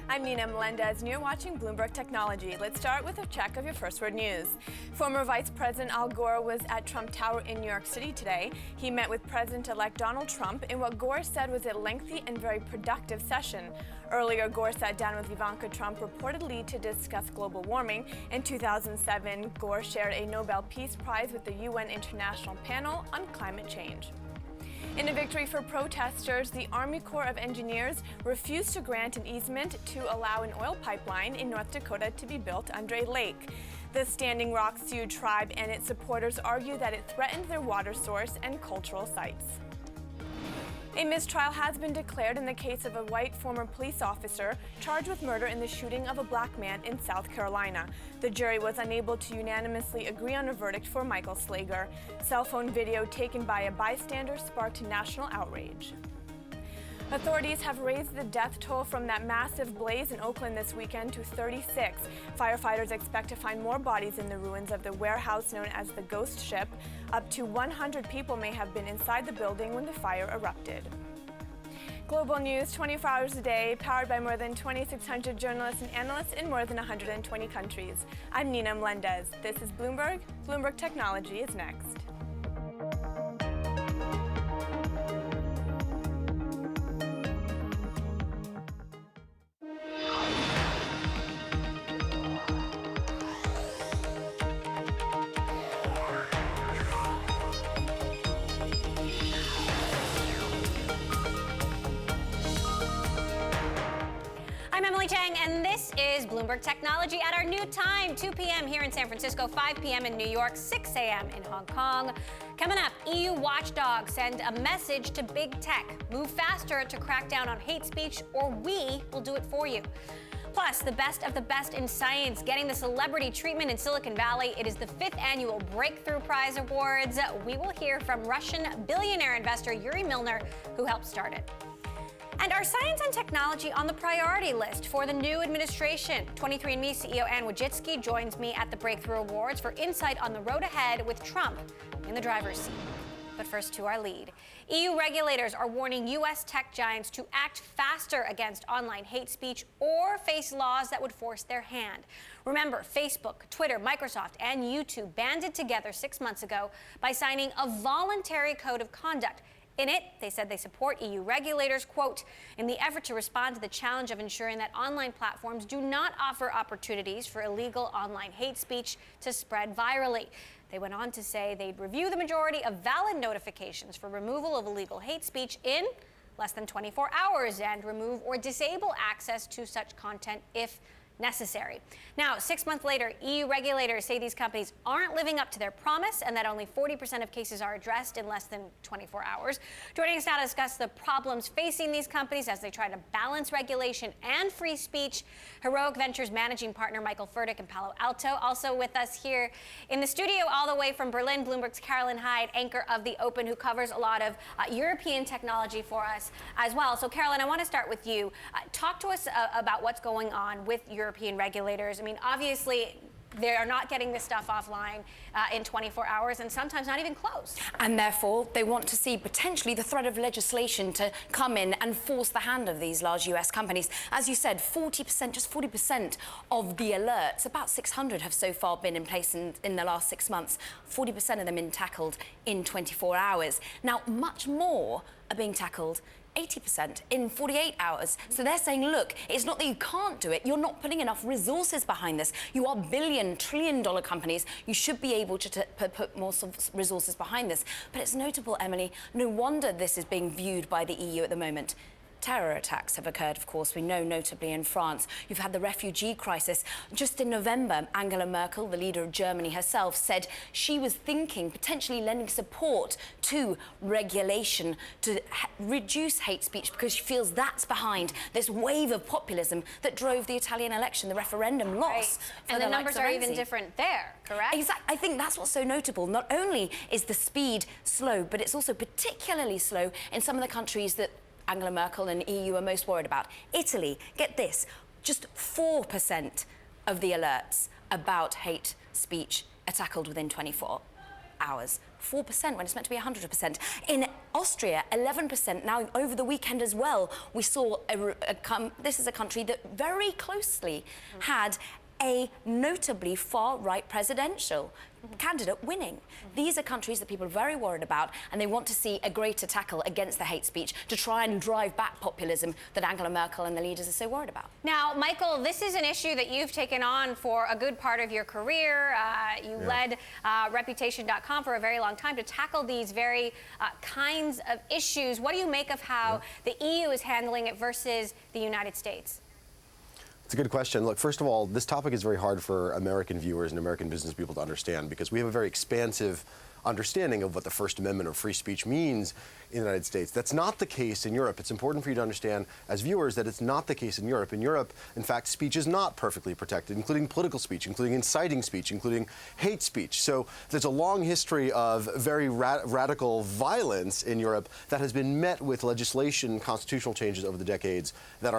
I'm Nina Melendez, and you're watching Bloomberg Technology. Let's start with a check of your first word news. Former Vice President Al Gore was at Trump Tower in New York City today. He met with President-elect Donald Trump in what Gore said was a lengthy and very productive session. Earlier, Gore sat down with Ivanka Trump reportedly to discuss global warming. In 2007, Gore shared a Nobel Peace Prize with the UN International Panel on Climate Change. In a victory for protesters, the Army Corps of Engineers refused to grant an easement to allow an oil pipeline in North Dakota to be built under a lake. The Standing Rock Sioux tribe and its supporters argue that it threatened their water source and cultural sites. A mistrial has been declared in the case of a white former police officer charged with murder in the shooting of a black man in South Carolina. The jury was unable to unanimously agree on a verdict for Michael Slager. Cell phone video taken by a bystander sparked national outrage. Authorities have raised the death toll from that massive blaze in Oakland this weekend to 36. Firefighters expect to find more bodies in the ruins of the warehouse known as the Ghost Ship. Up to 100 people may have been inside the building when the fire erupted. Global news 24 hours a day, powered by more than 2,600 journalists and analysts in more than 120 countries. I'm Nina Melendez. This is Bloomberg. Bloomberg Technology is next. And this is Bloomberg Technology at our new time, 2 p.m. here in San Francisco, 5 p.m. in New York, 6 a.m. in Hong Kong. Coming up, EU watchdogs send a message to big tech. Move faster to crack down on hate speech, or we will do it for you. Plus, the best of the best in science getting the celebrity treatment in Silicon Valley. It is the 5th annual Breakthrough Prize Awards. We will hear from Russian billionaire investor Yuri Milner, who helped start it. And our science and technology on the priority list for the new administration. 23andMe CEO Anne Wojcicki joins me at the Breakthrough Awards for insight on the road ahead with Trump in the driver's seat. But first, to our lead. EU regulators are warning U.S. tech giants to act faster against online hate speech or face laws that would force their hand. Remember, Facebook, Twitter, Microsoft, and YouTube banded together 6 months ago by signing a voluntary code of conduct. In it, they said they support EU regulators, quote, in the effort to respond to the challenge of ensuring that online platforms do not offer opportunities for illegal online hate speech to spread virally. They went on to say they'd review the majority of valid notifications for removal of illegal hate speech in less than 24 hours and remove or disable access to such content if necessary. Now, 6 months later, EU regulators say these companies aren't living up to their promise and that only 40% of cases are addressed in less than 24 hours. Joining us now to discuss the problems facing these companies as they try to balance regulation and free speech, Heroic Ventures managing partner Michael Furtick in Palo Alto. Also with us here in the studio all the way from Berlin, Bloomberg's Carolyn Hyde, anchor of The Open, who covers a lot of European technology for us as well. So, Carolyn, I want to start with you. Talk to us about what's going on with European regulators. I mean, obviously, they are not getting this stuff offline in 24 hours and sometimes not even close. And therefore, they want to see potentially the threat of legislation to come in and force the hand of these large US companies. As you said, 40%, just 40% of the alerts, about 600 have so far been in place in the last 6 months. 40% of them been tackled in 24 hours. Now, much more are being tackled 80% in 48 hours. So they're saying, look, it's not that you can't do it, you're not putting enough resources behind this. You are billion, trillion-dollar companies. You should be able to put more resources behind this. But it's notable, Emily, no wonder this is being viewed by the EU at the moment. Terror attacks have occurred, of course, we know, notably in France. You've had the refugee crisis. Just in November, Angela Merkel, the leader of Germany herself, said she was thinking, potentially lending support to regulation to reduce hate speech because she feels that's behind this wave of populism that drove the Italian election, the referendum loss. Right. And the numbers are even different there, correct? Exactly. I think that's what's so notable. Not only is the speed slow, but it's also particularly slow in some of the countries that Angela Merkel and EU are most worried about. Italy, get this, just 4% of the alerts about hate speech are tackled within 24 hours. 4% when it's meant to be 100%. In Austria, 11%. Now, over the weekend as well, we saw this is a country that very closely had a notably far-right presidential candidate winning. These are countries that people are very worried about, and they want to see a greater tackle against the hate speech to try and drive back populism that Angela Merkel and the leaders are so worried about. Now, Michael, this is an issue that you've taken on for a good part of your career. You led Reputation.com for a very long time to tackle these very kinds of issues. What do you make of how the EU is handling it versus the United States? It's a good question. Look, first of all, this topic is very hard for American viewers and American business people to understand because we have a very expansive understanding of what the First Amendment or free speech means in the United States. That's not the case in Europe. It's important for you to understand as viewers that it's not the case in Europe. In Europe, in fact, speech is not perfectly protected, including political speech, including inciting speech, including hate speech. So there's a long history of very radical violence in Europe that has been met with legislation, constitutional changes over the decades that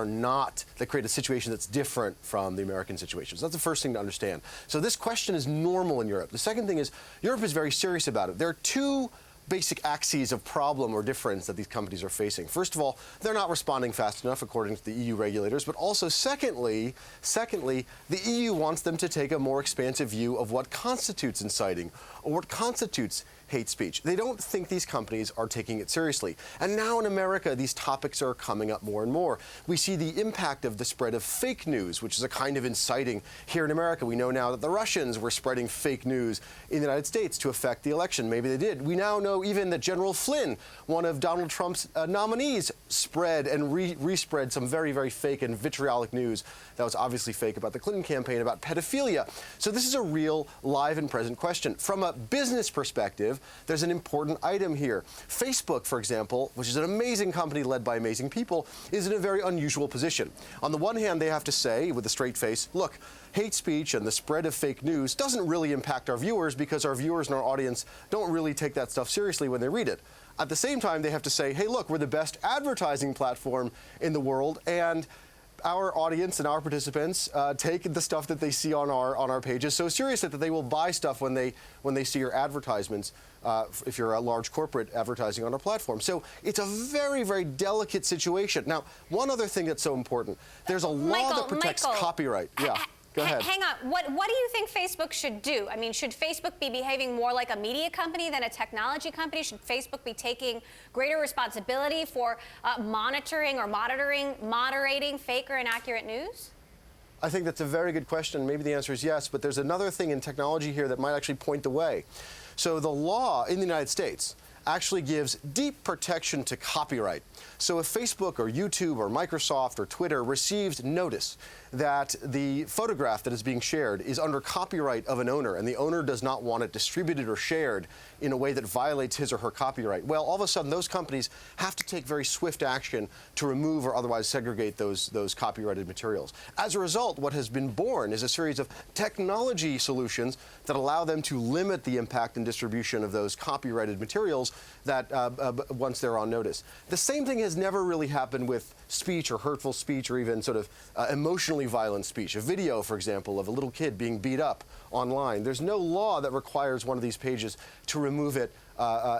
create a situation that's different from the American situation. So that's the first thing to understand. So this question is normal in Europe. The second thing is Europe is very serious about it. There are two basic axes of problem or difference that these companies are facing. First of all, they're not responding fast enough according to the EU regulators, but also secondly, the EU wants them to take a more expansive view of what constitutes inciting or what constitutes hate speech. They don't think these companies are taking it seriously. And now in America, these topics are coming up more and more. We see the impact of the spread of fake news, which is a kind of inciting here in America. We know now that the Russians were spreading fake news in the United States to affect the election. Maybe they did. We now know even that General Flynn, one of Donald Trump's nominees, spread and respread some very, very fake and vitriolic news that was obviously fake about the Clinton campaign, about pedophilia. So this is a real live and present question. From a business perspective, there's an important item here. Facebook, for example, which is an amazing company led by amazing people, is in a very unusual position. On the one hand, they have to say with a straight face, look, hate speech and the spread of fake news doesn't really impact our viewers because our viewers and our audience don't really take that stuff seriously when they read it. At the same time, they have to say, hey, look, we're the best advertising platform in the world, and our audience and our participants take the stuff that they see on our pages so seriously that they will buy stuff when they see your advertisements, if you're a large corporate advertising on our platform. So it's a very, very delicate situation. Now, one other thing that's so important, there's a law that protects copyright. Yeah. Go ahead. Hang on. What do you think Facebook should do? I mean, should Facebook be behaving more like a media company than a technology company? Should Facebook be taking greater responsibility for monitoring or moderating fake or inaccurate news? I think that's a very good question. Maybe the answer is yes, but there's another thing in technology here that might actually point the way. So the law in the United States actually gives deep protection to copyright. So if Facebook or YouTube or Microsoft or Twitter receives notice that the photograph that is being shared is under copyright of an owner and the owner does not want it distributed or shared in a way that violates his or her copyright, well, all of a sudden those companies have to take very swift action to remove or otherwise segregate those copyrighted materials. As a result, what has been born is a series of technology solutions that allow them to limit the impact and distribution of those copyrighted materials that once they're on notice. The same thing has never really happened with speech or hurtful speech or even sort of emotionally violent speech. A video, for example, of a little kid being beat up online. There's no law that requires one of these pages to remove it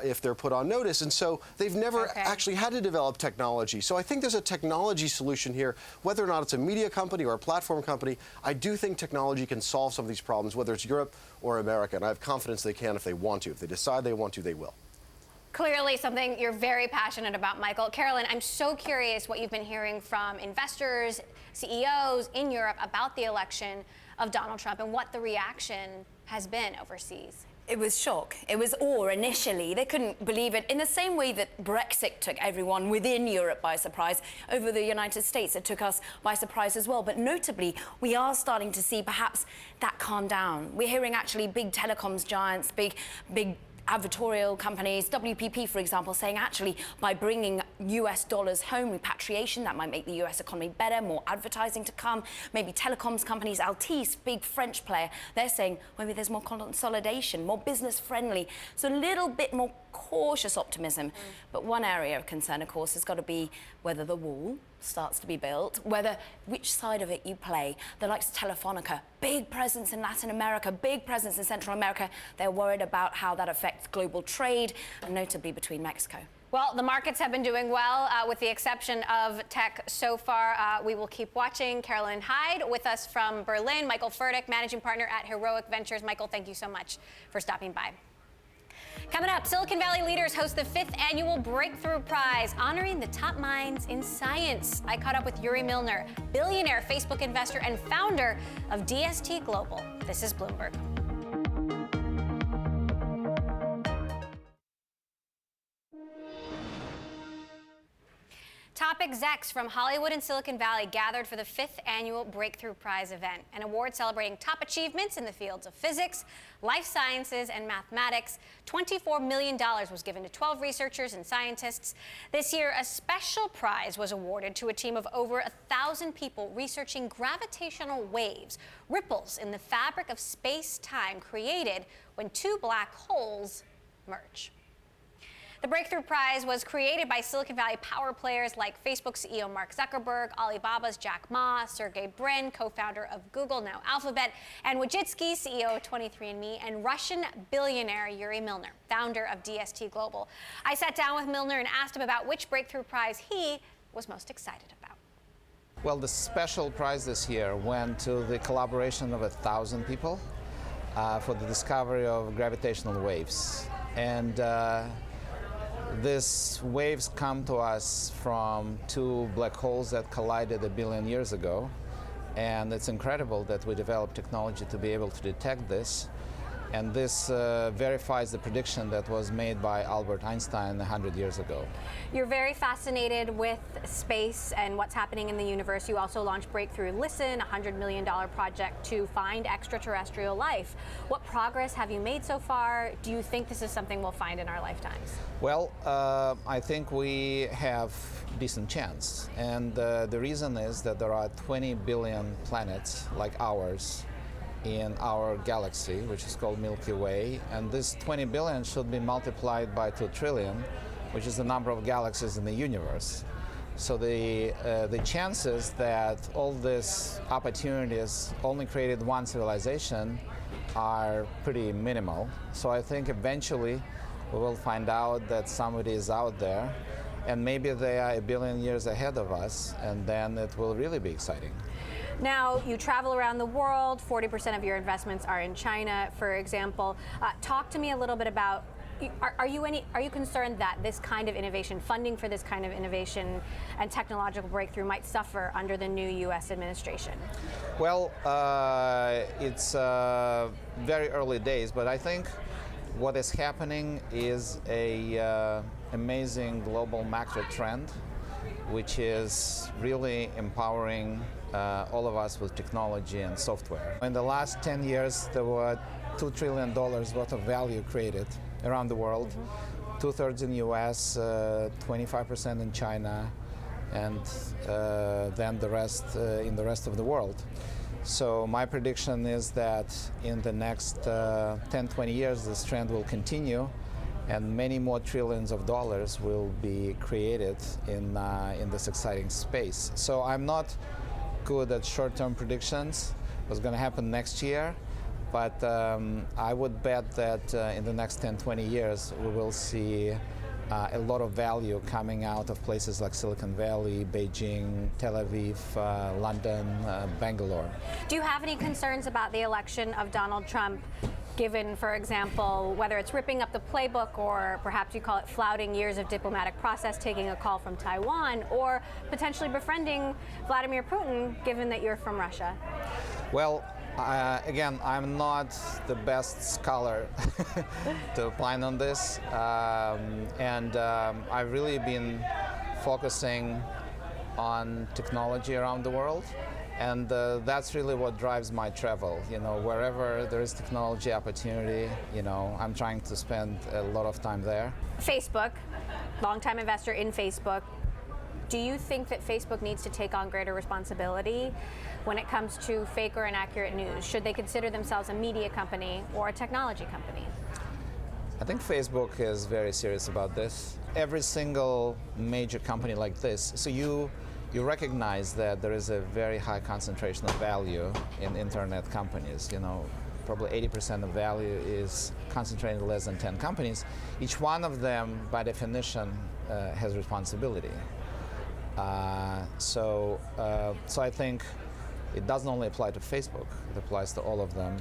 if they're put on notice. And so they've never actually had to develop technology. So I think there's a technology solution here. Whether or not it's a media company or a platform company, I do think technology can solve some of these problems, whether it's Europe or America. And I have confidence they can if they want to. If they decide they want to, they will. Clearly something you're very passionate about, Michael. Carolyn, I'm so curious what you've been hearing from investors, CEOs in Europe about the election of Donald Trump and what the reaction has been overseas. It was shock. It was awe initially. They couldn't believe it. In the same way that Brexit took everyone within Europe by surprise, over the United States, it took us by surprise as well. But notably, we are starting to see perhaps that calm down. We're hearing actually big telecoms giants, big advertorial companies, WPP, for example, saying actually by bringing US dollars home, repatriation, that might make the US economy better, more advertising to come. Maybe telecoms companies, Altice, big French player, they're saying maybe there's more consolidation, more business friendly. So a little bit more cautious optimism. But one area of concern, of course, has got to be whether the wall starts to be built, which side of it you play. The likes of Telefonica, big presence in Latin America, big presence in Central America. They're worried about how that affects global trade, and notably between Mexico. Well, the markets have been doing well, with the exception of tech so far. We will keep watching. Carolyn Hyde with us from Berlin. Michael Furtick, managing partner at Heroic Ventures. Michael, thank you so much for stopping by. Coming up, Silicon Valley leaders host the 5th annual Breakthrough Prize, honoring the top minds in science. I caught up with Yuri Milner, billionaire Facebook investor and founder of DST Global. This is Bloomberg. Top execs from Hollywood and Silicon Valley gathered for the 5th annual Breakthrough Prize event, an award celebrating top achievements in the fields of physics, life sciences, and mathematics. $24 million was given to 12 researchers and scientists. This year, a special prize was awarded to a team of over 1,000 people researching gravitational waves, ripples in the fabric of space-time created when two black holes merge. The Breakthrough Prize was created by Silicon Valley power players like Facebook CEO Mark Zuckerberg, Alibaba's Jack Ma, Sergey Brin, co-founder of Google, now Alphabet, Anne Wojcicki, CEO of 23andMe, and Russian billionaire Yuri Milner, founder of DST Global. I sat down with Milner and asked him about which Breakthrough Prize he was most excited about. Well, the special prize this year went to the collaboration of 1,000 people for the discovery of gravitational waves. And these waves come to us from two black holes that collided 1 billion years ago. And it's incredible that we developed technology to be able to detect this. And this verifies the prediction that was made by Albert Einstein 100 years ago. You're very fascinated with space and what's happening in the universe. You also launched Breakthrough Listen, a $100 million project to find extraterrestrial life. What progress have you made so far? Do you think this is something we'll find in our lifetimes? Well, I think we have decent chance. And the reason is that there are 20 billion planets like ours in our galaxy, which is called Milky Way, and this 20 billion should be multiplied by 2 trillion, which is the number of galaxies in the universe. So the chances that all these opportunities only created one civilization are pretty minimal. So I think eventually we will find out that somebody is out there, and maybe they are 1 billion years ahead of us, and then it will really be exciting. Now, you travel around the world. 40% of your investments are in China, for example. Talk to me a little bit about, are you concerned that this kind of innovation, funding for this kind of innovation and technological breakthrough might suffer under the new U.S. administration? Well, it's very early days, but I think what is happening is a amazing global macro trend, which is really empowering all of us with technology and software. In the last 10 years, there were $2 trillion worth of value created around the world, 2/3 in the US, 25% in China, and then the rest in the rest of the world. So my prediction is that in the next 10, 20 years, this trend will continue, and many more trillions of dollars will be created in this exciting space. So I'm not good at short-term predictions, what's going to happen next year, but I would bet that in the next 10, 20 years, we will see a lot of value coming out of places like Silicon Valley, Beijing, Tel Aviv, London, Bangalore. Do you have any concerns about the election of Donald Trump, given, for example, whether it's ripping up the playbook, or perhaps you call it flouting years of diplomatic process, taking a call from Taiwan, or potentially befriending Vladimir Putin, given that you're from Russia? Well, again, I'm not the best scholar to opine on this, and I've really been focusing on technology around the world. And that's really what drives my travel. You know, wherever there is technology opportunity, you know, I'm trying to spend a lot of time there. Facebook, longtime investor in Facebook. Do you think that Facebook needs to take on greater responsibility when it comes to fake or inaccurate news? Should they consider themselves a media company or a technology company? I think Facebook is very serious about this. Every single major company like this, so you you recognize that there is a very high concentration of value in internet companies. Probably 80% of value is concentrated in less than 10 companies. Each one of them, by definition, has responsibility. So I think it doesn't only apply to Facebook, it applies to all of them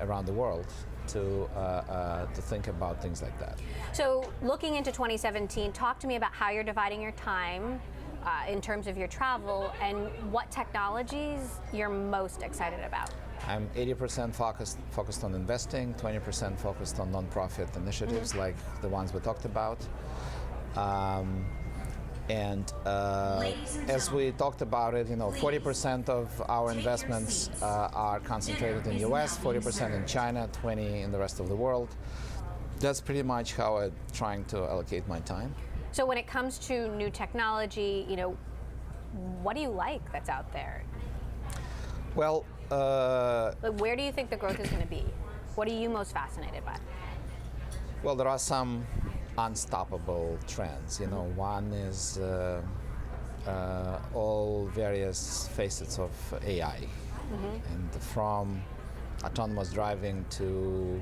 around the world to think about things like that. So looking into 2017, talk to me about how you're dividing your time in terms of your travel and what technologies you're most excited about. I'm 80% focused on investing, 20% focused on nonprofit initiatives like the ones we talked about. As we talked about it, 40% of our investments are concentrated in the US, 40% in China, 20% in the rest of the world. That's pretty much how I'm trying to allocate my time. So when it comes to new technology, what do you like that's out there? Well, where do you think the growth is going to be? What are you most fascinated by? Well, there are some unstoppable trends. One is all various facets of AI, and from autonomous driving to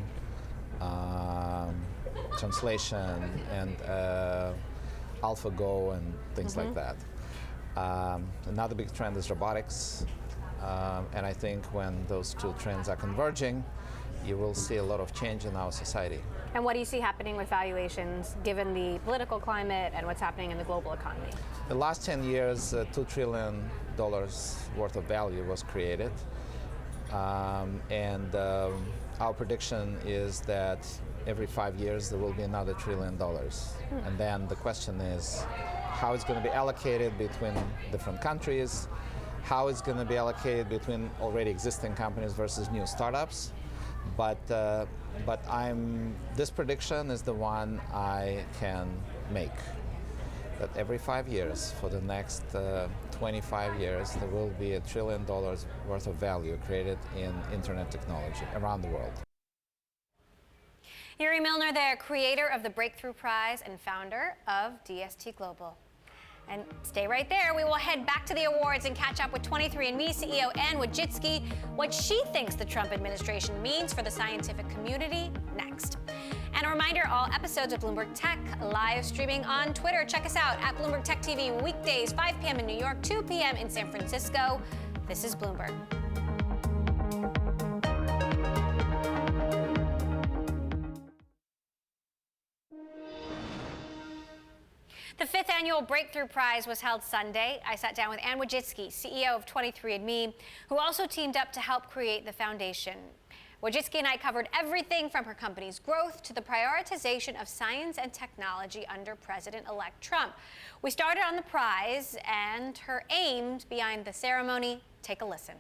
translation and AlphaGo and things like that. Another big trend is robotics, and I think when those two trends are converging, you will see a lot of change in our society. And what do you see happening with valuations, given the political climate and what's happening in the global economy? The last 10 years, $2 trillion worth of value was created. Our prediction is that every 5 years there will be another $1 trillion. And then the question is how it's going to be allocated between different countries, how it's going to be allocated between already existing companies versus new startups. But this prediction is the one I can make, that every 5 years, for the next 25 years, there will be $1 trillion worth of value created in internet technology around the world. Yuri Milner there, creator of the Breakthrough Prize and founder of DST Global. And stay right there. We will head back to the awards and catch up with 23andMe CEO Anne Wojcicki, what she thinks the Trump administration means for the scientific community next. And a reminder, all episodes of Bloomberg Tech live streaming on Twitter. Check us out at Bloomberg Tech TV weekdays, 5 p.m. in New York, 2 p.m. in San Francisco. This is Bloomberg. The 5th annual Breakthrough Prize was held Sunday. I sat down with Anne Wojcicki, CEO of 23andMe, who also teamed up to help create the foundation. Wojcicki and I covered everything from her company's growth to the prioritization of science and technology under President-elect Trump. We started on the prize and her aims behind the ceremony. Take a listen.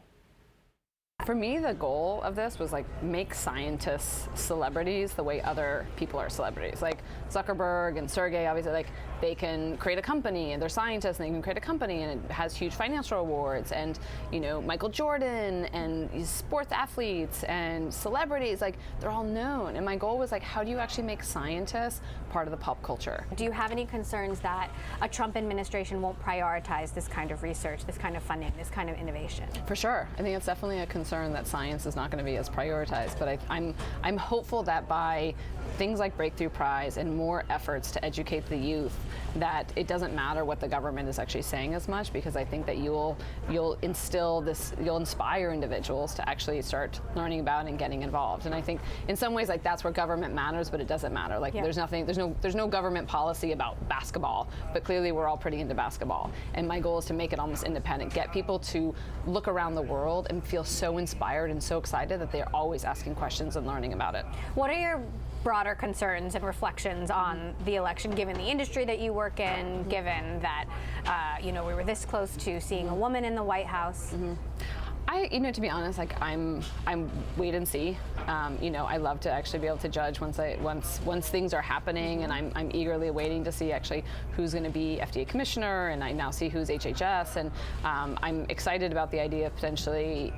For me, the goal of this was make scientists celebrities the way other people are celebrities. Like Zuckerberg and Sergey, obviously, they can create a company and they're scientists and they can create a company and it has huge financial rewards. And Michael Jordan and sports athletes and celebrities, they're all known. And my goal was how do you actually make scientists part of the pop culture? Do you have any concerns that a Trump administration won't prioritize this kind of research, this kind of funding, this kind of innovation? For sure. I think it's definitely a concern that science is not going to be as prioritized, but I'm hopeful that by things like Breakthrough Prize and more efforts to educate the youth, that it doesn't matter what the government is actually saying as much, because I think that you'll inspire individuals to actually start learning about and getting involved. And I think in some ways that's where government matters, but it doesn't matter. There's no government policy about basketball, but clearly we're all pretty into basketball. And my goal is to make it almost independent, get people to look around the world and feel so inspired and so excited that they're always asking questions and learning about it. What are your broader concerns and reflections on the election, given the industry that you work in, given that we were this close to seeing a woman in the White House? To be honest, I'm wait and see. I love to actually be able to judge once things are happening, and I'm eagerly waiting to see actually who's going to be FDA commissioner, and I now see who's HHS, and I'm excited about the idea of potentially,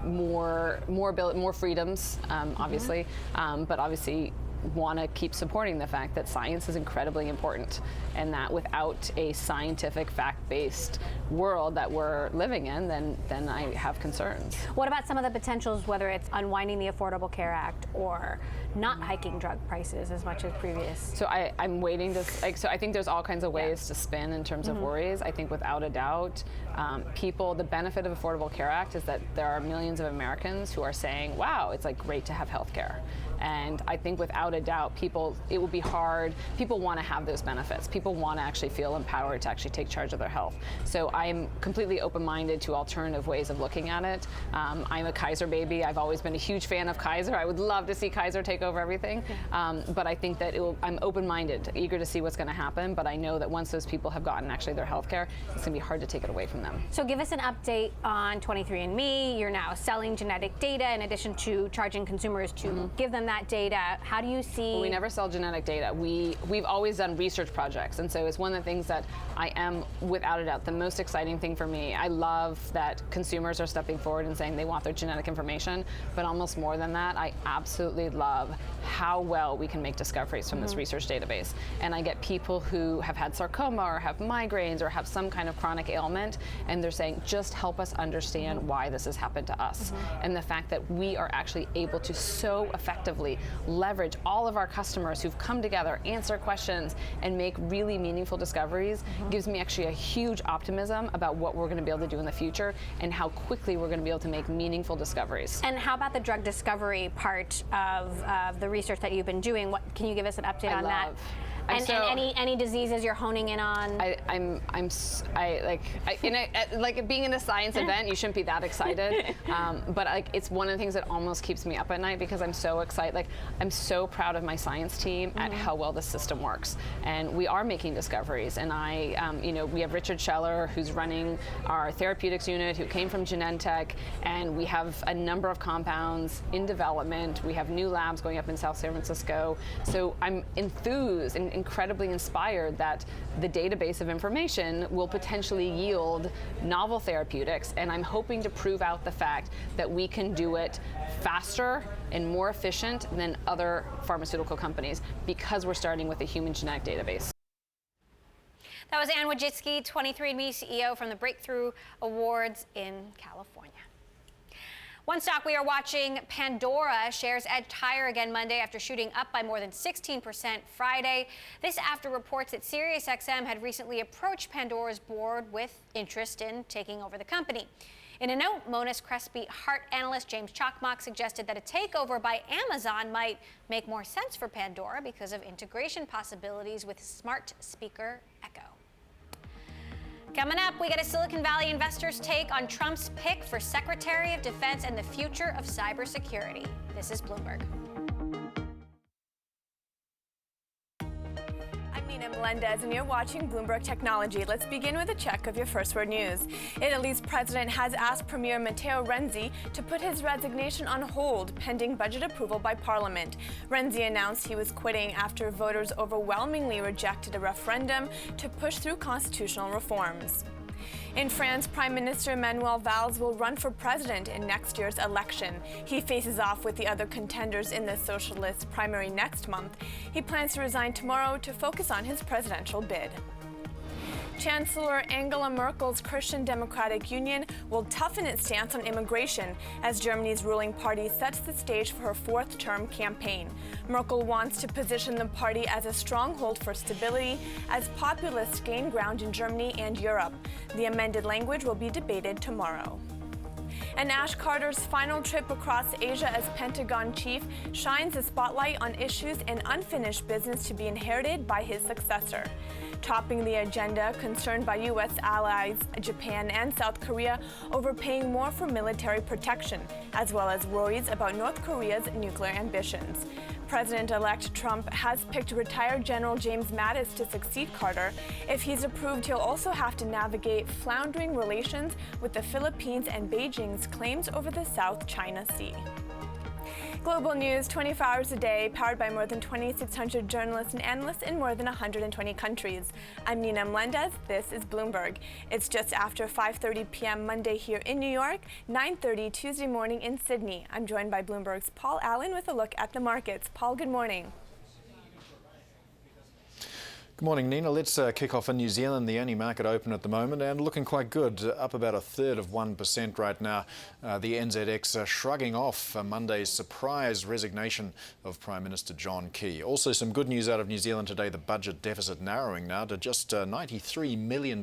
more freedoms, obviously, but obviously want to keep supporting the fact that science is incredibly important, and that without a scientific, fact-based world that we're living in, then I have concerns. What about some of the potentials, whether it's unwinding the Affordable Care Act or not hiking drug prices as much as previous? So I'm waiting to, so I think there's all kinds of ways to spin in terms of worries. I think without a doubt, the benefit of Affordable Care Act is that there are millions of Americans who are saying, wow, it's like great to have health care. And I think without a doubt, it will be hard. People want to have those benefits. People want to actually feel empowered to actually take charge of their health. So I'm completely open-minded to alternative ways of looking at it. I'm a Kaiser baby. I've always been a huge fan of Kaiser. I would love to see Kaiser take over everything. But I think that I'm open-minded, eager to see what's going to happen. But I know that once those people have gotten actually their health care, it's going to be hard to take it away from them. So give us an update on 23andMe. You're now selling genetic data in addition to charging consumers to give them that data. How do you see? Well, we never sell genetic data. We've always done research projects, and so it's one of the things that I am, without a doubt, the most exciting thing for me. I love that consumers are stepping forward and saying they want their genetic information, but almost more than that, I absolutely love how well we can make discoveries from this research database. And I get people who have had sarcoma or have migraines or have some kind of chronic ailment, and they're saying, just help us understand why this has happened to us. And the fact that we are actually able to so effectively leverage all of our customers who've come together, answer questions, and make really meaningful discoveries gives me actually a huge optimism about what we're going to be able to do in the future and how quickly we're going to be able to make meaningful discoveries. And how about the drug discovery part of the research that you've been doing? What can you give us an update on that? And any diseases you're honing in on? Being in a science event, you shouldn't be that excited. But it's one of the things that almost keeps me up at night because I'm so excited. I'm so proud of my science team at how well the system works, and we are making discoveries. And we have Richard Scheller, who's running our therapeutics unit, who came from Genentech, and we have a number of compounds in development. We have new labs going up in South San Francisco. So I'm enthused and incredibly inspired that the database of information will potentially yield novel therapeutics, and I'm hoping to prove out the fact that we can do it faster and more efficient than other pharmaceutical companies because we're starting with a human genetic database. That was Anne Wojcicki, 23andMe CEO from the Breakthrough Awards in California. One stock we are watching, Pandora, shares edged higher again Monday after shooting up by more than 16% Friday. This after reports that SiriusXM had recently approached Pandora's board with interest in taking over the company. In a note, Monness Crespi Hart analyst James Chakmak suggested that a takeover by Amazon might make more sense for Pandora because of integration possibilities with smart speaker Echo. Coming up, we get a Silicon Valley investor's take on Trump's pick for Secretary of Defense and the future of cybersecurity. This is Bloomberg. I'm Nina Melendez, and you're watching Bloomberg Technology. Let's begin with a check of your first word news. Italy's president has asked Premier Matteo Renzi to put his resignation on hold pending budget approval by Parliament. Renzi announced he was quitting after voters overwhelmingly rejected a referendum to push through constitutional reforms. In France, Prime Minister Manuel Valls will run for president in next year's election. He faces off with the other contenders in the socialist primary next month. He plans to resign tomorrow to focus on his presidential bid. Chancellor Angela Merkel's Christian Democratic Union will toughen its stance on immigration as Germany's ruling party sets the stage for her fourth-term campaign. Merkel wants to position the party as a stronghold for stability as populists gain ground in Germany and Europe. The amended language will be debated tomorrow. And Ash Carter's final trip across Asia as Pentagon chief shines a spotlight on issues and unfinished business to be inherited by his successor. Topping the agenda, concerned by U.S. allies, Japan and South Korea overpaying more for military protection, as well as worries about North Korea's nuclear ambitions. President-elect Trump has picked retired General James Mattis to succeed Carter. If he's approved, he'll also have to navigate floundering relations with the Philippines and Beijing's claims over the South China Sea. Global news 24 hours a day, powered by more than 2,600 journalists and analysts in more than 120 countries. I'm Nina Melendez. This is Bloomberg. It's just after 5:30 p.m. Monday here in New York, 9:30 Tuesday morning in Sydney. I'm joined by Bloomberg's Paul Allen with a look at the markets. Paul, good morning. Good morning, Nina. Let's kick off in New Zealand, the only market open at the moment, and looking quite good, up about 1/3 right now. The NZX shrugging off Monday's surprise resignation of Prime Minister John Key. Also some good news out of New Zealand today, the budget deficit narrowing now to just $93 million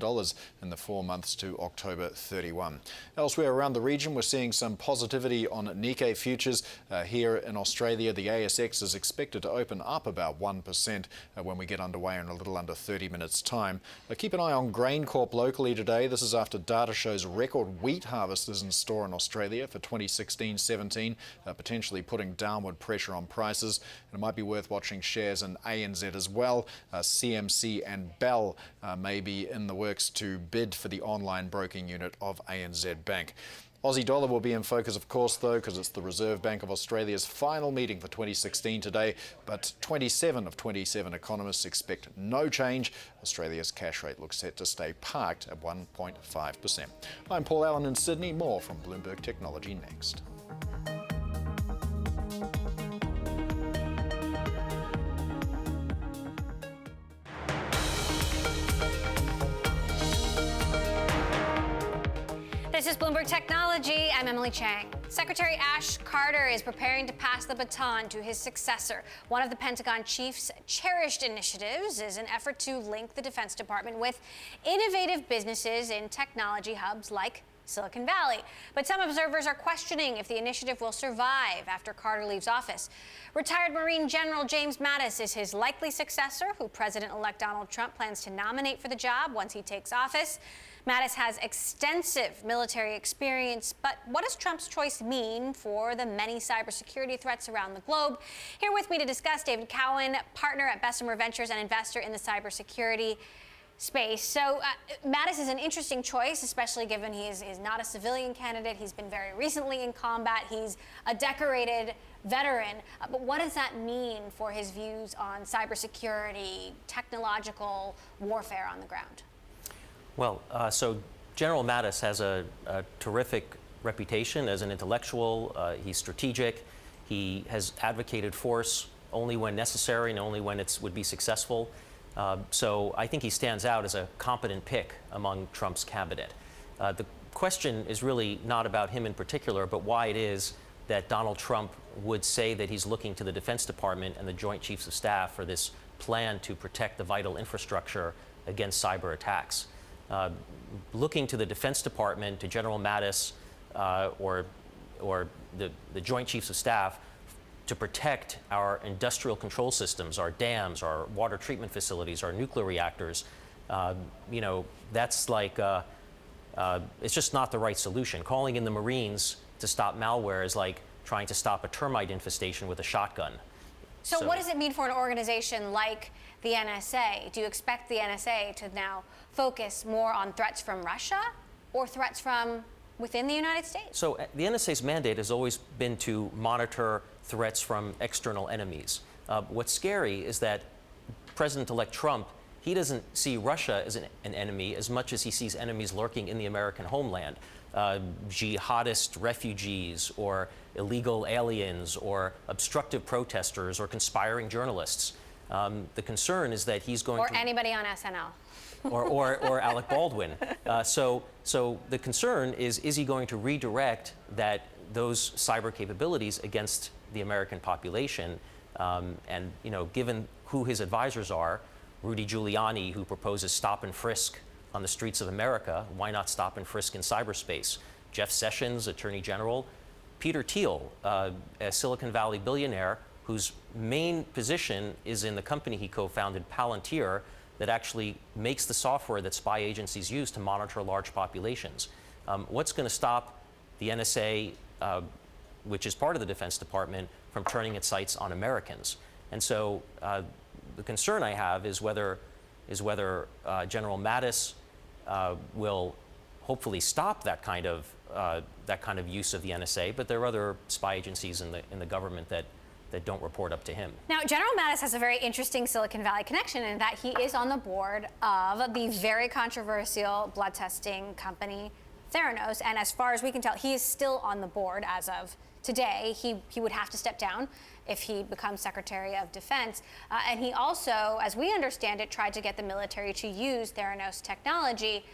in the 4 months to October 31. Elsewhere around the region, we're seeing some positivity on Nikkei futures. Here in Australia, the ASX is expected to open up about 1% when we get underway in a little under 30 minutes' time. Keep an eye on GrainCorp locally today. This is after data shows record wheat harvest is in store in Australia for 2016-17, potentially putting downward pressure on prices. And it might be worth watching shares in ANZ as well. CMC and Bell may be in the works to bid for the online broking unit of ANZ Bank. Aussie dollar will be in focus, of course, though, because it's the Reserve Bank of Australia's final meeting for 2016 today. But 27 of 27 economists expect no change. Australia's cash rate looks set to stay parked at 1.5%. I'm Paul Allen in Sydney. More from Bloomberg Technology next. This is Bloomberg Technology. I'm Emily Chang. Secretary Ash Carter is preparing to pass the baton to his successor. One of the Pentagon chief's cherished initiatives is an effort to link the Defense Department with innovative businesses in technology hubs like Silicon Valley. But some observers are questioning if the initiative will survive after Carter leaves office. Retired Marine General James Mattis is his likely successor, who President-elect Donald Trump plans to nominate for the job once he takes office. Mattis has extensive military experience, but what does Trump's choice mean for the many cybersecurity threats around the globe? Here with me to discuss, David Cowan, partner at Bessemer Ventures and investor in the cybersecurity space. So Mattis is an interesting choice, especially given he is not a civilian candidate. He's been very recently in combat. He's a decorated veteran. But what does that mean for his views on cybersecurity, technological warfare on the ground? Well, so General Mattis has a terrific reputation as an intellectual. He's strategic. He has advocated force only when necessary and only when it would be successful. So I think he stands out as a competent pick among Trump's cabinet. The question is really not about him in particular, but why it is that Donald Trump would say that he's looking to the Defense Department and the Joint Chiefs of Staff for this plan to protect the vital infrastructure against cyber attacks. Looking to the Defense Department, to General Mattis, or the Joint Chiefs of Staff to protect our industrial control systems, our dams, our water treatment facilities, our nuclear reactors, that's like, it's just not the right solution. Calling in the Marines to stop malware is like trying to stop a termite infestation with a shotgun. So what does it mean for an organization like the NSA? Do you expect the NSA to now focus more on threats from Russia or threats from within the United States? So the NSA's mandate has always been to monitor threats from external enemies. What's scary is that President-elect Trump, he doesn't see Russia as an enemy as much as he sees enemies lurking in the American homeland. Jihadist refugees or illegal aliens or obstructive protesters or conspiring journalists. The concern is that he's going or to... Or anybody on SNL. or Alec Baldwin. So the concern is he going to redirect those cyber capabilities against the American population? And given who his advisors are, Rudy Giuliani, who proposes stop and frisk on the streets of America, why not stop and frisk in cyberspace? Jeff Sessions, Attorney General, Peter Thiel, a Silicon Valley billionaire whose main position is in the company he co-founded, Palantir, that actually makes the software that spy agencies use to monitor large populations. What's going to stop the NSA, which is part of the Defense Department, from turning its sights on Americans? And so the concern I have is whether General Mattis will hopefully stop that kind of use of the NSA, but there are other spy agencies in the government that don't report up to him. Now, General Mattis has a very interesting Silicon Valley connection in that he is on the board of the very controversial blood testing company Theranos, and as far as we can tell, he is still on the board as of today. He would have to step down if he becomes Secretary of Defense. And he also, as we understand it, tried to get the military to use Theranos technology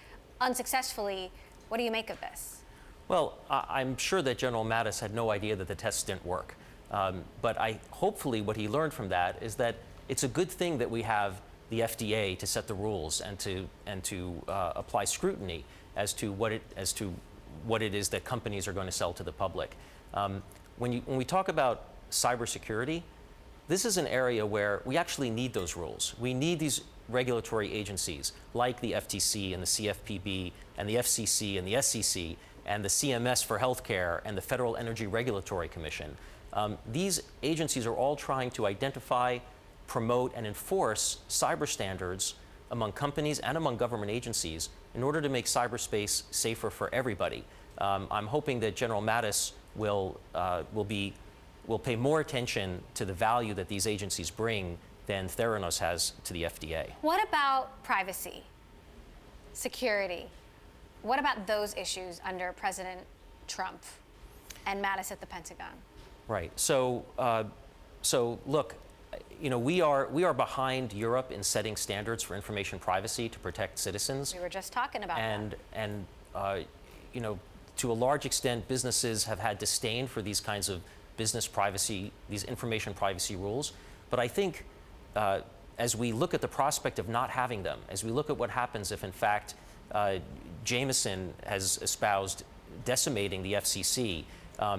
unsuccessfully. What do you make of this? Well, I'm sure that General Mattis had no idea that the tests didn't work. But hopefully what he learned from that is that it's a good thing that we have the FDA to set the rules and to apply scrutiny as to what it is that companies are going to sell to the public. When we talk about cybersecurity, this is an area where we actually need those rules. We need these regulatory agencies like the FTC and the CFPB and the FCC and the SEC and the CMS for healthcare and the Federal Energy Regulatory Commission. These agencies are all trying to identify, promote, and enforce cyber standards among companies and among government agencies in order to make cyberspace safer for everybody. I'm hoping that General Mattis will pay more attention to the value that these agencies bring than Theranos has to the FDA. What about privacy, security? What about those issues under President Trump and Mattis at the Pentagon? Right. So look, we are behind Europe in setting standards for information privacy to protect citizens. We were just talking about that. And to a large extent, businesses have had disdain for these kinds of business privacy, these information privacy rules. But I think as we look at the prospect of not having them, as we look at what happens if, in fact, Jameson has espoused decimating the FCC,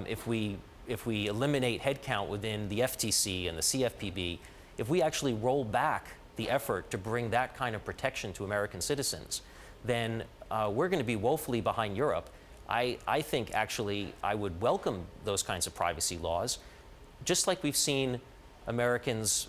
if we eliminate headcount within the FTC and the CFPB, if we actually roll back the effort to bring that kind of protection to American citizens, then we're going to be woefully behind Europe. I think actually I would welcome those kinds of privacy laws, just like we've seen Americans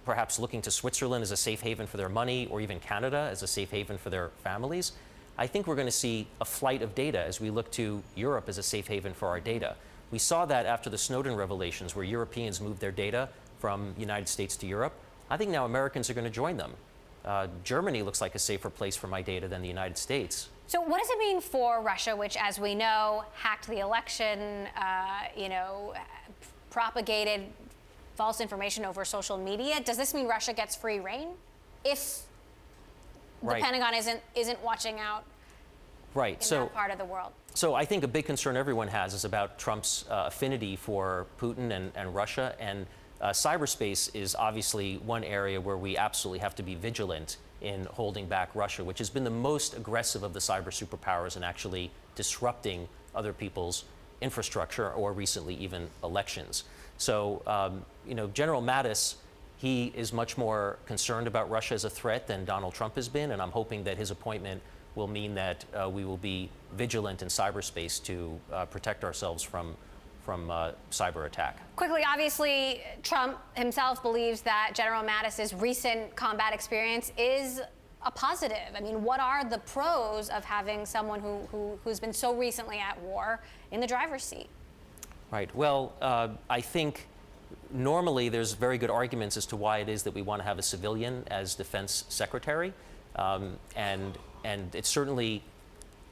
perhaps looking to Switzerland as a safe haven for their money, or even Canada as a safe haven for their families. I think we're going to see a flight of data as we look to Europe as a safe haven for our data. We saw that after the Snowden revelations, where Europeans moved their data from the United States to Europe. I think now Americans are going to join them. Germany looks like a safer place for my data than the United States. So what does it mean for Russia, which, as we know, hacked the election, propagated false information over social media? Does this mean Russia gets free reign if the Pentagon isn't watching out in that part of the world? So I think a big concern everyone has is about Trump's affinity for Putin and Russia. And cyberspace is obviously one area where we absolutely have to be vigilant in holding back Russia, which has been the most aggressive of the cyber superpowers in actually disrupting other people's infrastructure, or recently even elections. So, General Mattis, he is much more concerned about Russia as a threat than Donald Trump has been, and I'm hoping that his appointment will mean that we will be vigilant in cyberspace to protect ourselves from cyber attack. Quickly, obviously, Trump himself believes that General Mattis's recent combat experience is a positive. I mean, what are the pros of having someone who's been so recently at war in the driver's seat? Right. Well, I think normally there's very good arguments as to why it is that we want to have a civilian as defense secretary. And it certainly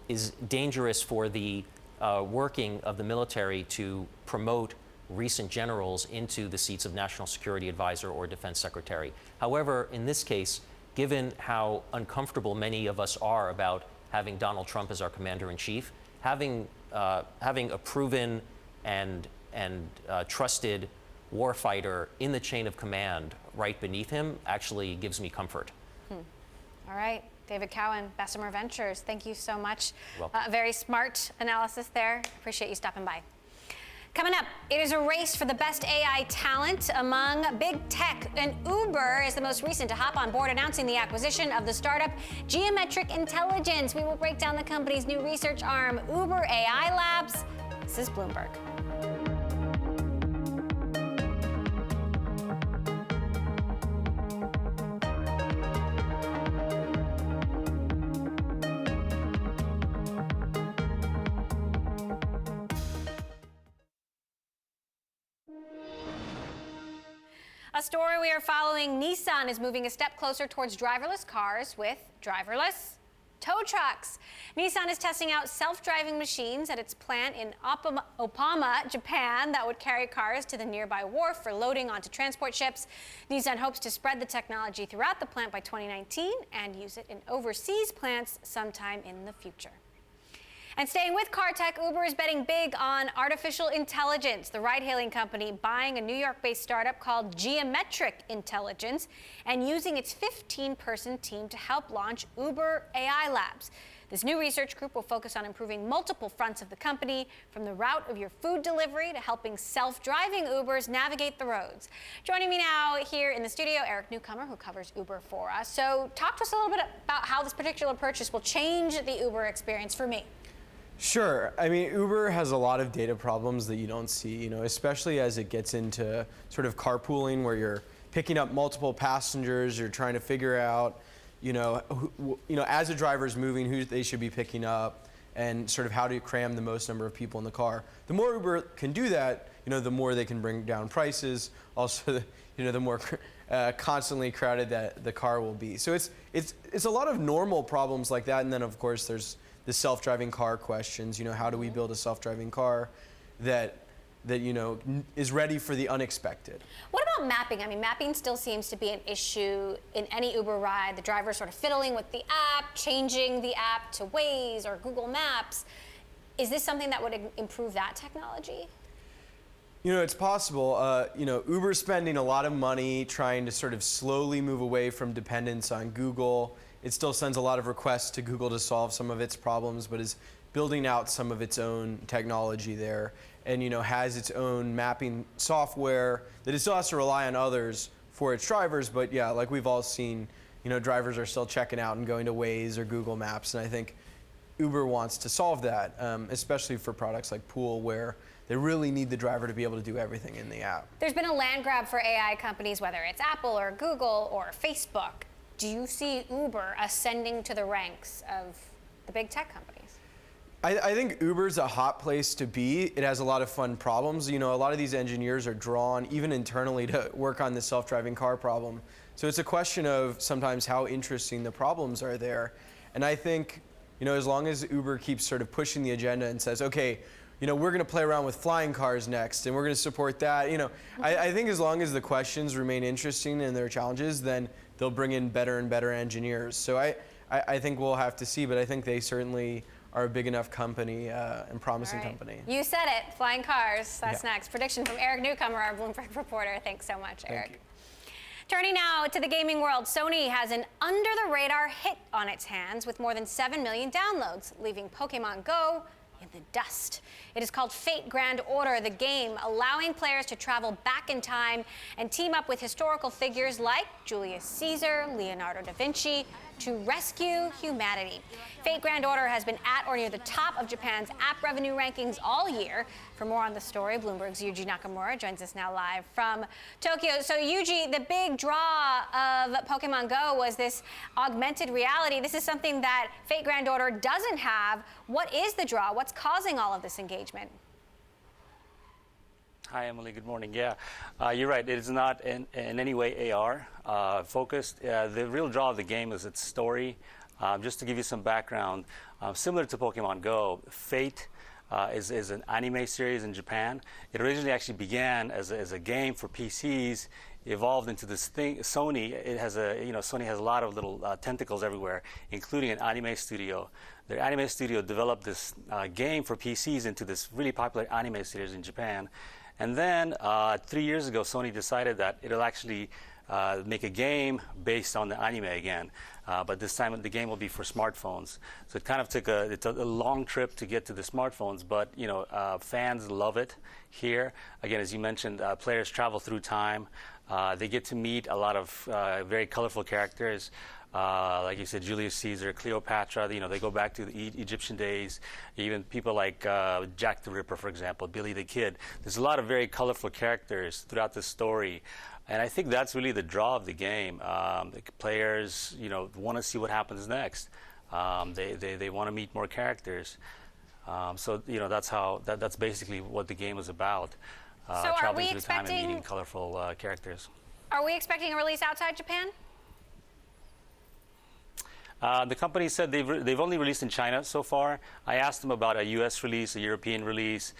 is dangerous for the working of the military to promote recent generals into the seats of national security advisor or defense secretary. However, in this case, given how uncomfortable many of us are about having Donald Trump as our commander-in-chief, having a proven and trusted warfighter in the chain of command right beneath him actually gives me comfort. All right. David Cowan, Bessemer Ventures, thank you so much. Very smart analysis there. Appreciate you stopping by. Coming up, it is a race for the best AI talent among big tech, and Uber is the most recent to hop on board, announcing the acquisition of the startup Geometric Intelligence. We will break down the company's new research arm, Uber AI Labs. This is Bloomberg. A story we are following: Nissan is moving a step closer towards driverless cars with driverless tow trucks. Nissan is testing out self-driving machines at its plant in Opama, Japan, that would carry cars to the nearby wharf for loading onto transport ships. Nissan hopes to spread the technology throughout the plant by 2019 and use it in overseas plants sometime in the future. And staying with car tech, Uber is betting big on artificial intelligence. The ride-hailing company buying a New York-based startup called Geometric Intelligence and using its 15-person team to help launch Uber AI Labs. This new research group will focus on improving multiple fronts of the company, from the route of your food delivery to helping self-driving Ubers navigate the roads. Joining me now here in the studio, Eric Newcomer, who covers Uber for us. So talk to us a little bit about how this particular purchase will change the Uber experience for me. Sure. I mean, Uber has a lot of data problems that you don't see, especially as it gets into sort of carpooling, where you're picking up multiple passengers, you're trying to figure out, as a driver's moving, who they should be picking up, and sort of how to cram the most number of people in the car. The more Uber can do that, the more they can bring down prices. Also, the more constantly crowded that the car will be. So it's a lot of normal problems like that, and then of course there's the self-driving car questions. How do we build a self-driving car that is ready for the unexpected? What about mapping? I mean, mapping still seems to be an issue in any Uber ride. The driver sort of fiddling with the app, changing the app to Waze or Google Maps. Is this something that would improve that technology? It's possible. Uber's spending a lot of money trying to sort of slowly move away from dependence on Google. It still sends a lot of requests to Google to solve some of its problems, but is building out some of its own technology there, and has its own mapping software that it still has to rely on others for its drivers. But yeah, like we've all seen, drivers are still checking out and going to Waze or Google Maps, and I think Uber wants to solve that, especially for products like Pool, where they really need the driver to be able to do everything in the app. There's been a land grab for AI companies, whether it's Apple or Google or Facebook. Do you see Uber ascending to the ranks of the big tech companies? I think Uber's a hot place to be. It has a lot of fun problems. A lot of these engineers are drawn, even internally, to work on the self-driving car problem. So it's a question of sometimes how interesting the problems are there. And I think, as long as Uber keeps sort of pushing the agenda and says, okay, we're going to play around with flying cars next, and we're going to support that. I think as long as the questions remain interesting and their challenges, then they'll bring in better and better engineers. So I think we'll have to see, but I think they certainly are a big enough company and promising company. You said it, flying cars. That's next. Prediction from Eric Newcomer, our Bloomberg reporter. Thanks so much, Eric. Thank you. Turning now to the gaming world, Sony has an under-the-radar hit on its hands with more than 7 million downloads, leaving Pokemon Go in the dust. It is called Fate Grand Order, the game allowing players to travel back in time and team up with historical figures like Julius Caesar, Leonardo da Vinci, to rescue humanity. Fate Grand Order has been at or near the top of Japan's app revenue rankings all year. For more on the story, Bloomberg's Yuji Nakamura joins us now live from Tokyo. So Yuji, the big draw of Pokemon Go was this augmented reality. This is something that Fate Grand Order doesn't have. What is the draw? What's causing all of this engagement? Hi, Emily. Good morning. Yeah, you're right. It is not in any way AR focused. The real draw of the game is its story. Just to give you some background, similar to Pokemon Go, Fate is an anime series in Japan. It originally actually began as a game for PCs, evolved into this thing. Sony, Sony has a lot of little tentacles everywhere, including an anime studio. Their anime studio developed this game for PCs into this really popular anime series in Japan. And then 3 years ago, Sony decided that it'll actually make a game based on the anime again. But this time the game will be for smartphones. So it kind of took a long trip to get to the smartphones, but fans love it here. Again, as you mentioned, players travel through time. They get to meet a lot of very colorful characters. Like you said, Julius Caesar, Cleopatra, they go back to the Egyptian days. Even people like Jack the Ripper, for example, Billy the Kid. There's a lot of very colorful characters throughout the story. And I think that's really the draw of the game. The players, want to see what happens next. They want to meet more characters. So that's basically what the game is about. So traveling through time and meeting colorful characters. Are we expecting a release outside Japan? The company said they've only released in China so far. I asked them about a U.S. release, a European release.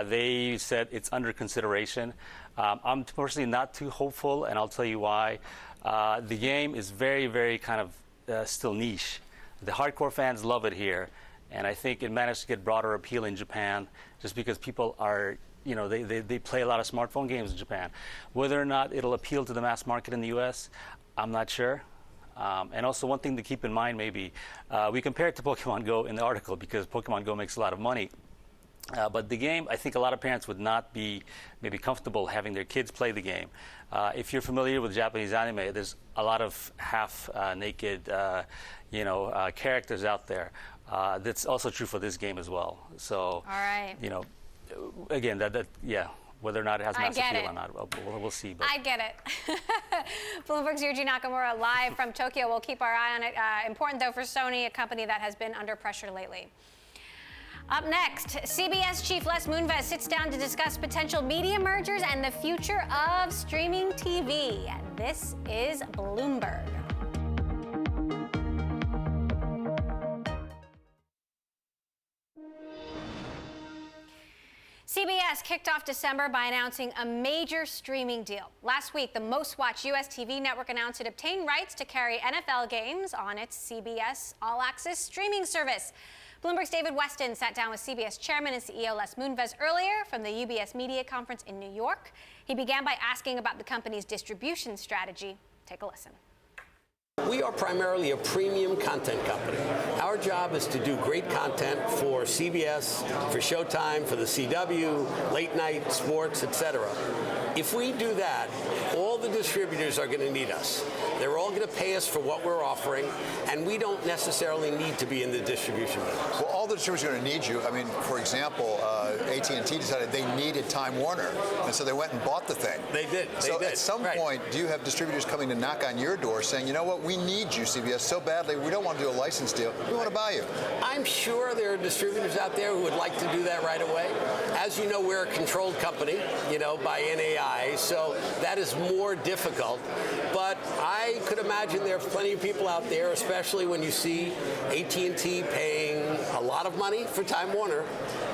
They said it's under consideration. I'm personally not too hopeful, and I'll tell you why. The game is very, very kind of still niche. The hardcore fans love it here, and I think it managed to get broader appeal in Japan just because people are, they play a lot of smartphone games in Japan. Whether or not it'll appeal to the mass market in the U.S., I'm not sure. And also one thing to keep in mind maybe, we compare it to Pokemon Go in the article because Pokemon Go makes a lot of money. But the game, I think a lot of parents would not be maybe comfortable having their kids play the game. If you're familiar with Japanese anime, there's a lot of half-naked, characters out there. That's also true for this game as well. So, all right. Again, whether or not it has mass appeal or not, we'll see. But. I get it. Bloomberg's Yuji Nakamura live from Tokyo. We'll keep our eye on it. Important, though, for Sony, a company that has been under pressure lately. Up next, CBS chief Les Moonves sits down to discuss potential media mergers and the future of streaming TV. This is Bloomberg. CBS kicked off December by announcing a major streaming deal. Last week, the most-watched U.S. TV network announced it obtained rights to carry NFL games on its CBS All Access streaming service. Bloomberg's David Weston sat down with CBS chairman and CEO Les Moonves earlier from the UBS Media Conference in New York. He began by asking about the company's distribution strategy. Take a listen. We are primarily a premium content company. Our job is to do great content for CBS, for Showtime, for the CW, late night, sports, etc. If we do that, all the distributors are going to need us. They're all going to pay us for what we're offering, and we don't necessarily need to be in the distribution business. Well, all the distributors are going to need you. I mean, for example, AT&T decided they needed Time Warner, and so they went and bought the thing. They did. At some point, do you have distributors coming to knock on your door saying, you know what, we need you, CBS, so badly, we don't want to do a license deal, we want to buy you? I'm sure there are distributors out there who would like to do that right away. As you know, we're a controlled company, by NAI, so that is more difficult. But I could imagine there are plenty of people out there, especially when you see AT&T paying a lot of money for Time Warner,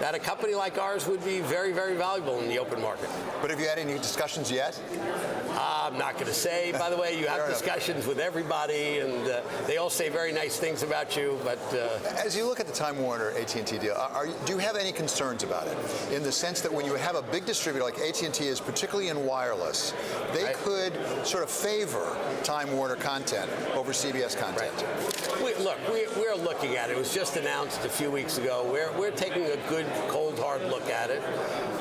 that a company like ours would be very, very valuable in the open market. But have you had any discussions yet? I'm not going to say. By the way, you have discussions with everybody, and they all say very nice things about you. But as you look at the Time Warner AT&T deal, do you have any concerns about it? In the sense that when you have a big distributor like AT&T is, particularly in wireless, they could sort of favor Time Warner content over CBS content. We're looking at it. It was just announced a few weeks ago. We're taking a good, cold, hard look at it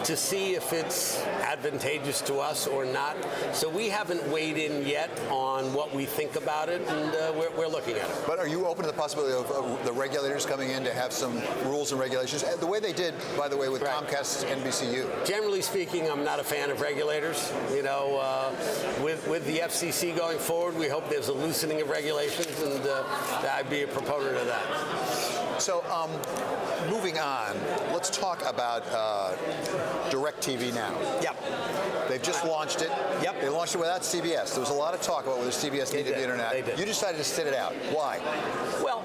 to see if it's advantageous to us or not. So we haven't weighed in yet on what we think about it, and we're looking at it. But are you open to the possibility of the regulators coming in to have some rules and regulations, the way they did, by the way, with Comcast's NBCU? Generally speaking, I'm not a fan of regulators. With the FCC going forward, we hope there's a loosening of regulations, and I'd be a proponent of that. So, moving on, let's talk about DirecTV Now. Yep. They've just launched it. Yep. They launched it without CBS. There was a lot of talk about whether CBS needed the internet. They did. You decided to sit it out. Why? Well,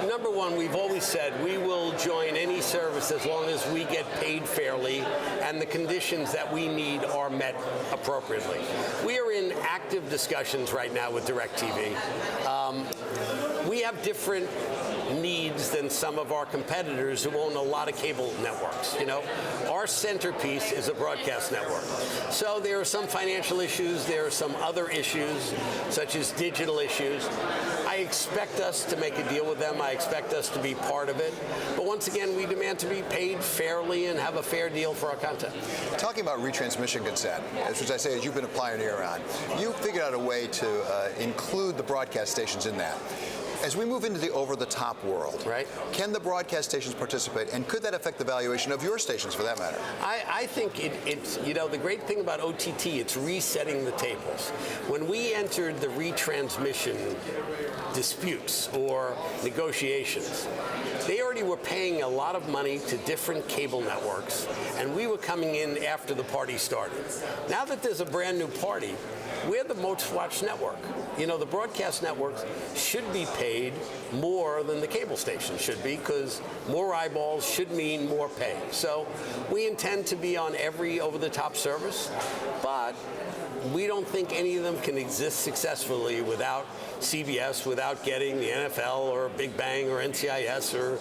number one, we've always said we will join any service as long as we get paid fairly and the conditions that we need are met appropriately. We are in active discussions right now with DirecTV. We have different needs than some of our competitors who own a lot of cable networks. Our centerpiece is a broadcast network. So there are some financial issues, there are some other issues, such as digital issues. I expect us to make a deal with them. I expect us to be part of it. But once again, we demand to be paid fairly and have a fair deal for our content. Talking about retransmission consent, which I say, as you've been a pioneer on, you figured out a way to include the broadcast stations in that. As we move into the over-the-top world, can the broadcast stations participate, and could that affect the valuation of your stations, for that matter? I think it's, the great thing about OTT, it's resetting the tables. When we entered the retransmission disputes or negotiations, They already were paying a lot of money to different cable networks, and we were coming in after the party started. Now that there's a brand new party, we're the most watched network. You know, the broadcast networks should be paid more than the cable station should be, because more eyeballs should mean more pay. So we intend to be on every over-the-top service, but we don't think any of them can exist successfully without CBS, without getting the NFL or Big Bang or NCIS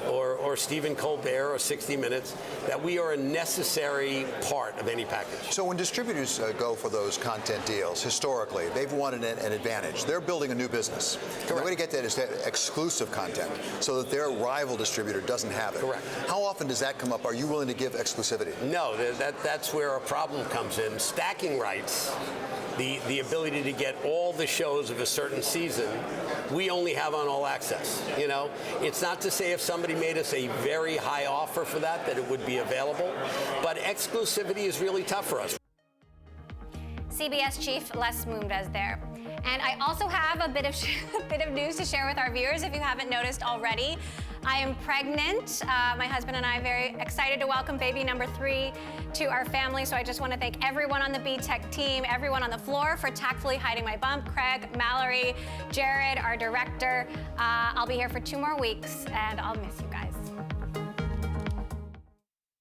or Stephen Colbert or 60 Minutes, that we are a necessary part of any package. So when distributors go for those content deals, historically, they've wanted an advantage. They're building a new business. The way to get that is to have exclusive content so that their rival distributor doesn't have it. Correct. How often does that come up? Are you willing to give exclusivity? No, that's where a problem comes in. Stacking rights, the ability to get all the shows of a certain season, we only have on All Access. You know, it's not to say if somebody made us a very high offer for that it would be available, but exclusivity is really tough for us. CBS chief Les Moonves there. And I also have a bit of news to share with our viewers, if you haven't noticed already. I am pregnant. My husband and I are very excited to welcome baby number 3 to our family. So I just want to thank everyone on the B-Tech team, everyone on the floor for tactfully hiding my bump. Craig, Mallory, Jared, our director. I'll be here for 2 more weeks, and I'll miss you.